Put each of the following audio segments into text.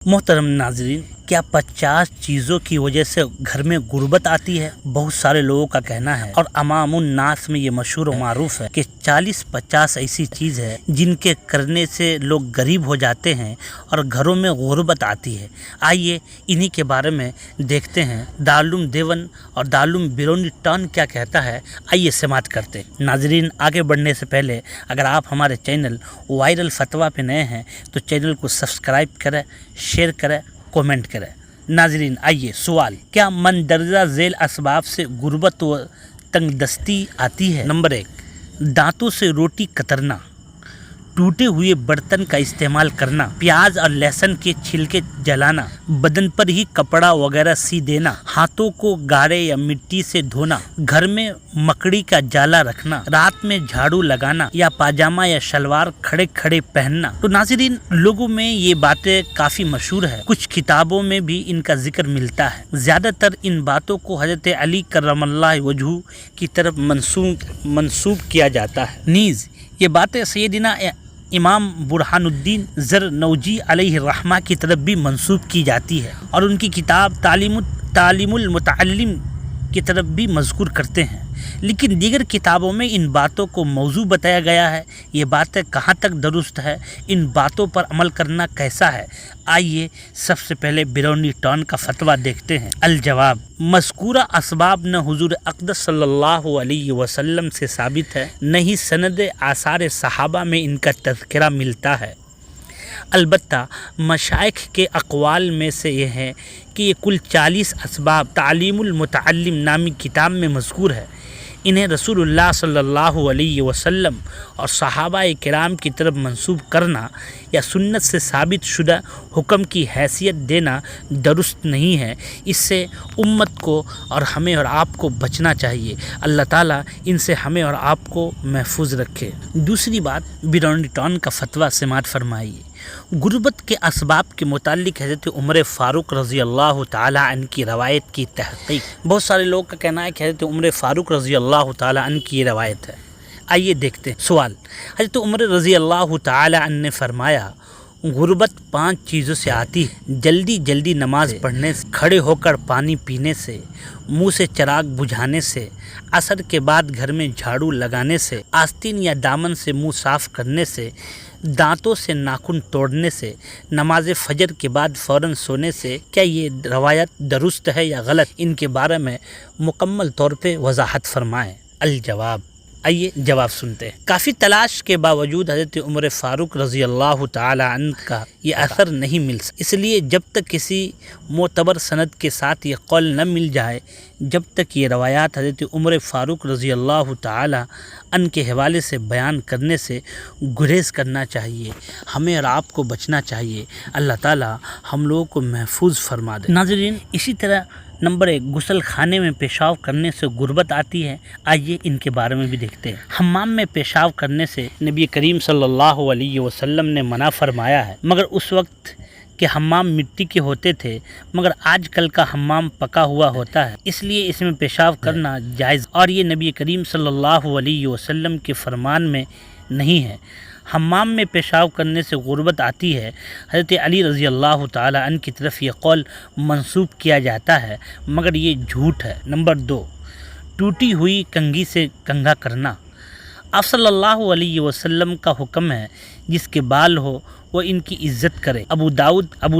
मोहतरम नाजरीन, क्या 50 चीज़ों की वजह से घर में गुर्बत आती है? बहुत सारे लोगों का कहना है और अमामुन नास में ये मशहूर और मारूफ है कि 40-50 ऐसी चीज़ है जिनके करने से लोग गरीब हो जाते हैं और घरों में गुर्बत आती है। आइए इन्हीं के बारे में देखते हैं दारुल देवन और दारुल बिरौनी टाउन क्या कहता है। आइए समात करते हैं। नाजरीन, आगे बढ़ने से पहले अगर आप हमारे चैनल वायरल फतवा पे नए हैं तो चैनल को सब्सक्राइब करें, शेयर करें, कमेंट करें। नाजरीन, आइए सवाल, क्या मंदरजा झेल असबाब से गुर्बत व तंगदस्ती आती है? नंबर 1, दांतों से रोटी कतरना, टूटे हुए बर्तन का इस्तेमाल करना, प्याज और लहसुन के छिलके जलाना, बदन पर ही कपड़ा वगैरह सी देना, हाथों को गाड़े या मिट्टी से धोना, घर में मकड़ी का जाला रखना, रात में झाड़ू लगाना या पाजामा या शलवार खड़े खड़े पहनना। तो नाज़रीन, लोगों में ये बातें काफ़ी मशहूर है, कुछ किताबों में भी इनका जिक्र मिलता है। ज़्यादातर इन बातों को हज़रत अली करमल्लाह वजहू की तरफ मंसूब किया जाता है। नीज़ ये बातें सैयदना इमाम बुरहानुद्दीन ज़रनौजी अलैहि रहमा की तरफ भी मंसूब की जाती है और उनकी किताब तालीमुल मुतअल्लिम की तरफ भी मज़कूर करते हैं। लेकिन दीगर किताबों में इन बातों को मौजू बताया गया है। ये बातें कहाँ तक दुरुस्त है, इन बातों पर अमल करना कैसा है? आइए सबसे पहले बिरौनी टाउन का फतवा देखते हैं। अल जवाब, मज़कूरा असबाब न हुजूर अक़दस सल्लल्लाहु अलैहि वसल्लम से साबित है, न ही सनद आसार सहाबा में इनका तज़किरा मिलता है। अलबत्ता मशाइख के अक़वाल में से ये है कि ये कुल 40 असबाब तालीमुल मुतअल्लिम नामी किताब में मज़कूर है। इन्हें रसूलुल्लाह सल्लल्लाहु अलैहि वसल्लम और सहाबाए किराम की तरफ मंसूब करना या सुन्नत से साबित शुदा हुक्म की हैसियत देना दुरुस्त नहीं है। इससे उम्मत को और हमें और आपको बचना चाहिए। अल्लाह ताला इनसे हमें और आपको महफूज रखे। दूसरी बात, बिरौनी टाउन का फतवा समात फरमाइए। गुर्बत के असबाब के मुतालिक हज़रत उमर फ़ारूक रज़ी अल्लाह ताला अन्हु की रवायत की तहक़ीक़, बहुत सारे लोग का कहना है कि हज़रत उमर फ़ारूक रज़ी अल्लाह ताला अन्हु की ये रवायत है। आइए देखते हैं। सवाल, हज़रत उमर रज़ी अल्लाह ताला अन्हु ने फरमाया, गुर्बत 5 चीज़ों से आती है। जल्दी जल्दी नमाज पढ़ने से, खड़े होकर पानी पीने से, मुंह से चिराग बुझाने से, असर के बाद घर में झाड़ू लगाने से, आस्तीन या दामन से मुंह साफ़ करने से, दांतों से नाखून तोड़ने से, नमाज फजर के बाद फ़ौरन सोने से। क्या ये रवायत दुरुस्त है या गलत? इनके बारे में मुकम्मल तौर पे वजाहत फरमाएँ। अल जवाब, आइए जवाब सुनते हैं। काफ़ी तलाश के बावजूद हज़रत उमर फ़ारूक रज़ी अल्लाह ताला अन्हु का ये असर नहीं मिल सका। इसलिए जब तक किसी मोतबर सनद के साथ ये कौल न मिल जाए, जब तक ये रवायात हज़रत उमर फ़ारूक रज़ी अल्लाह ताला अन्हु के हवाले से बयान करने से गुरेज़ करना चाहिए। हमें और आपको बचना चाहिए। अल्लाह ताला हम लोगों को महफूज फरमा दे। नाज़रीन, इसी तरह नंबर 1, गुसल खाने में पेशाब करने से गुर्बत आती है। आइए इनके बारे में भी देखते हैं। हम्माम में पेशाब करने से नबी करीम सल्लल्लाहु अलैहि वसल्लम ने मना फरमाया है, मगर उस वक्त के हम्माम मिट्टी के होते थे, मगर आजकल का हम्माम पका हुआ होता है, इसलिए इसमें पेशाब करना जायज़ और ये नबी करीम सल्लल्लाहु अलैहि वसल्लम के फरमान में नहीं है। हम्माम में पेशाब करने से गुर्बत आती है। हज़रत अली रज़ी अल्लाह ताला अन्हु की तरफ ये कौल मंसूब किया जाता है, मगर ये झूठ है। नंबर 2, टूटी हुई कंघी से कंघा करना। आप सल्लल्लाहु अलैहि वसल्लम का हुक्म है, जिसके बाल हो वो इनकी इज़्ज़त करे। अबू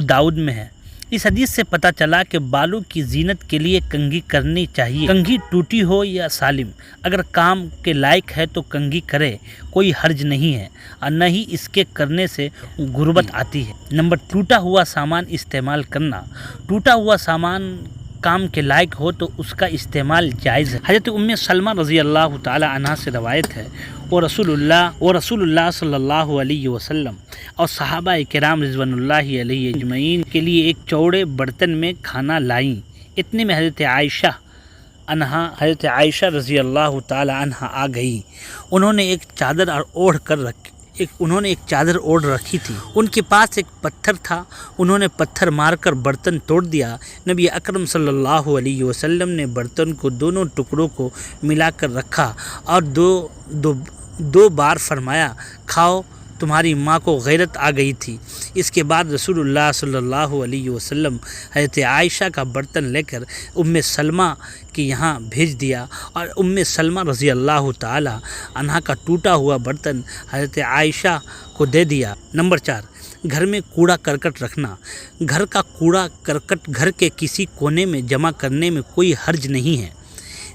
दाऊद में है। इस हदीस से पता चला कि बालों की जीनत के लिए कंघी करनी चाहिए। कंघी टूटी हो या सालिम, अगर काम के लायक है तो कंघी करे, कोई हर्ज नहीं है और न ही इसके करने से गुर्बत आती है। नंबर, टूटा हुआ सामान इस्तेमाल करना। टूटा हुआ सामान काम के लायक हो तो उसका इस्तेमाल जायज़ है। हज़रत उम्मे सलमा रज़ी अल्लाह ताला अन्हा से रवायत है, वो रसूलुल्लाह सल्लल्लाहु अलैहि वसल्लम और सहाबाए किराम रिज़वानुल्लाहि अलैहि अजमईन के लिए एक चौड़े बर्तन में खाना लाईं। इतने में हज़रत आयशा रज़ी अल्लाह ताला अन्हा आ गई। उन्होंने एक चादर ओढ़ रखी थी। उनके पास एक पत्थर था। उन्होंने पत्थर मारकर बर्तन तोड़ दिया। नबी अकरम सल्लल्लाहु अलैहि वसल्लम ने बर्तन को दोनों टुकड़ों को मिलाकर रखा और दो बार फरमाया, खाओ تمہاری ماں کو غیرت آ گئی تھی۔ اس کے بعد رسول اللہ صلی اللہ علیہ وسلم حضرت عائشہ کا برتن لے کر ام سلمہ کے یہاں بھیج دیا اور ام سلمہ رضی اللہ تعالی عنہا کا ٹوٹا ہوا برتن حضرت عائشہ کو دے دیا۔ نمبر 4، گھر میں کوڑا کرکٹ رکھنا۔ گھر کا کوڑا کرکٹ گھر کے کسی کونے میں جمع کرنے میں کوئی حرج نہیں ہے،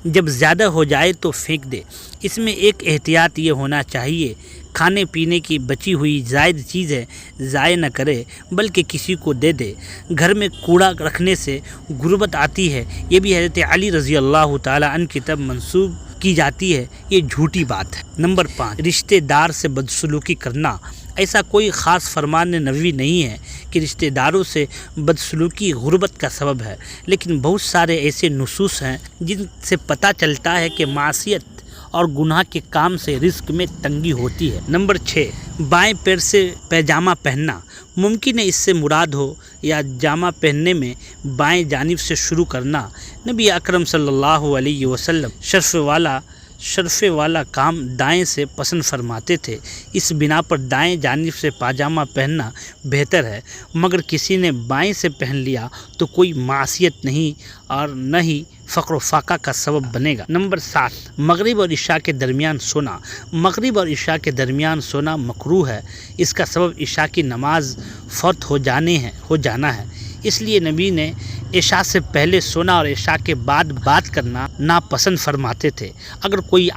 جب زیادہ ہو جائے تو پھینک دے۔ اس میں ایک احتیاط یہ ہونا چاہیے، کھانے پینے کی بچی ہوئی زائد چیزیں ضائع نہ کرے بلکہ کسی کو دے دے۔ گھر میں کوڑا رکھنے سے غربت آتی ہے، یہ بھی حضرت علی رضی اللہ تعالی عنہ کی طرف منسوب کی جاتی ہے، یہ جھوٹی بات ہے۔ نمبر 5، رشتہ دار سے بدسلوکی کرنا۔ ایسا کوئی خاص فرمان نبوی نہیں ہے کہ رشتہ داروں سے بدسلوکی غربت کا سبب ہے، لیکن بہت سارے ایسے نصوص ہیں جن سے پتہ چلتا ہے کہ معصیت اور گناہ کے کام سے رزق میں تنگی ہوتی ہے۔ نمبر 6، بائیں پیر سے پیجامہ پہننا۔ ممکن ہے اس سے مراد ہو یا جامہ پہننے میں بائیں جانب سے شروع کرنا۔ نبی اکرم صلی اللہ علیہ وسلم شرف والا کام دائیں سے پسند فرماتے تھے، اس بنا پر دائیں جانب سے پاجامہ پہننا بہتر ہے، مگر کسی نے بائیں سے پہن لیا تو کوئی معصیت نہیں اور نہ ہی فقر و فاقہ کا سبب بنے گا۔ نمبر 7، مغرب اور عشاء کے درمیان سونا۔ مغرب اور عشاء کے درمیان سونا مکروہ ہے، اس کا سبب عشاء کی نماز فوت ہو جانا ہے، اس لیے نبی نے عشاء سے پہلے سونا اور عشاء کے بعد بات کرنا ناپسند فرماتے تھے۔ اگر کوئی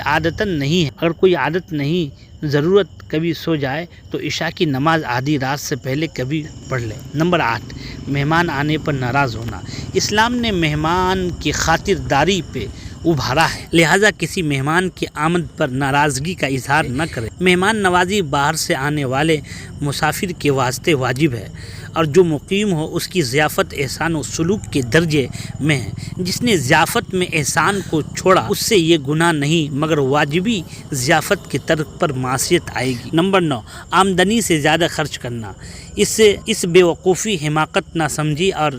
عادت نہیں ضرورت کبھی سو جائے تو عشاء کی نماز آدھی رات سے پہلے کبھی پڑھ لے۔ نمبر 8، مہمان آنے پر ناراض ہونا۔ اسلام نے مہمان کی خاطرداری پہ ابھارا ہے، لہٰذا کسی مہمان کی آمد پر ناراضگی کا اظہار نہ کرے۔ مہمان نوازی باہر سے آنے والے مسافر کے واسطے واجب ہے، اور جو مقیم ہو اس کی ضیافت احسان و سلوک کے درجے میں ہے۔ جس نے ضیافت میں احسان کو چھوڑا اس سے یہ گناہ نہیں مگر واجبی ضیافت کے ترک پر معصیت آئے گی۔ نمبر 9، آمدنی سے زیادہ خرچ کرنا۔ اس بے وقوفی، حماقت، ناسمجھی اور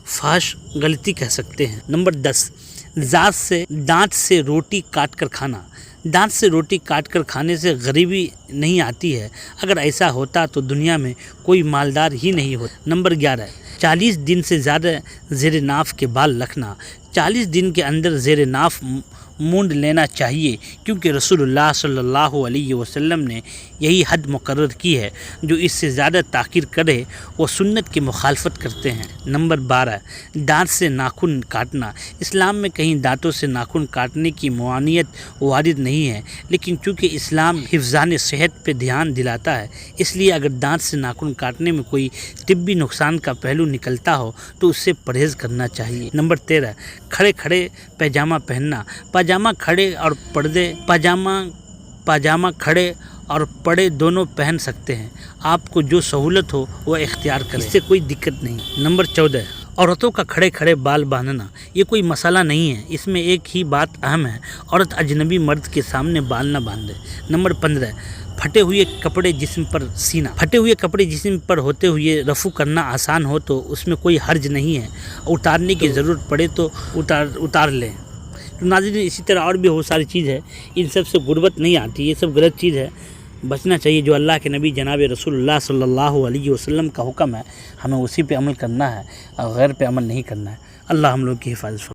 فحش غلطی کہہ سکتے ہیں۔ نمبر 10، دانت سے روٹی کاٹ کر کھانا۔ دانت سے روٹی کاٹ کر کھانے سے غریبی نہیں آتی ہے، اگر ایسا ہوتا تو دنیا میں کوئی مالدار ہی نہیں ہوتا۔ نمبر 11، 40 دن سے زیادہ زیر ناف کے بال رکھنا۔ 40 دن کے اندر زیر ناف مونڈ لینا چاہیے، کیونکہ رسول اللہ صلی اللہ علیہ وسلم نے یہی حد مقرر کی ہے، جو اس سے زیادہ تاخیر کرے وہ سنت کی مخالفت کرتے ہیں۔ نمبر 12، دانت سے ناخن کاٹنا۔ اسلام میں کہیں دانتوں سے ناخن کاٹنے کی ممانعت وارد نہیں ہے، لیکن چونکہ اسلام حفظان صحت پہ دھیان دلاتا ہے، اس لیے اگر دانت سے ناخن کاٹنے میں کوئی طبی نقصان کا پہلو نکلتا ہو تو اس سے پرہیز کرنا چاہیے۔ نمبر 13، کھڑے پیجامہ پہننا۔ پاجامہ کھڑے اور پڑے دونوں پہن سکتے ہیں، آپ کو جو سہولت ہو وہ اختیار کریں، اس سے کوئی دقت نہیں۔ نمبر 14، عورتوں کا کھڑے بال باندھنا۔ یہ کوئی مسئلہ نہیں ہے، اس میں ایک ہی بات اہم ہے، عورت اجنبی مرد کے سامنے بال نہ باندھے۔ نمبر 15، پھٹے ہوئے کپڑے جسم پر سینا۔ پھٹے ہوئے کپڑے جسم پر ہوتے ہوئے رفع کرنا آسان ہو تو اس میں کوئی حرج نہیں ہے، اتارنے کی ضرورت پڑے تو اتار لیں۔ ناظرین، اسی طرح اور بھی بہت ساری چیز ہے، ان سب سے غربت نہیں آتی، یہ سب غلط چیز ہے، بچنا چاہیے۔ جو اللہ کے نبی جناب رسول اللہ صلی اللہ علیہ وسلم کا حکم ہے ہمیں اسی پہ عمل کرنا ہے اور غیر پہ عمل نہیں کرنا ہے۔ اللہ ہم لوگ کی حفاظت فرمائے۔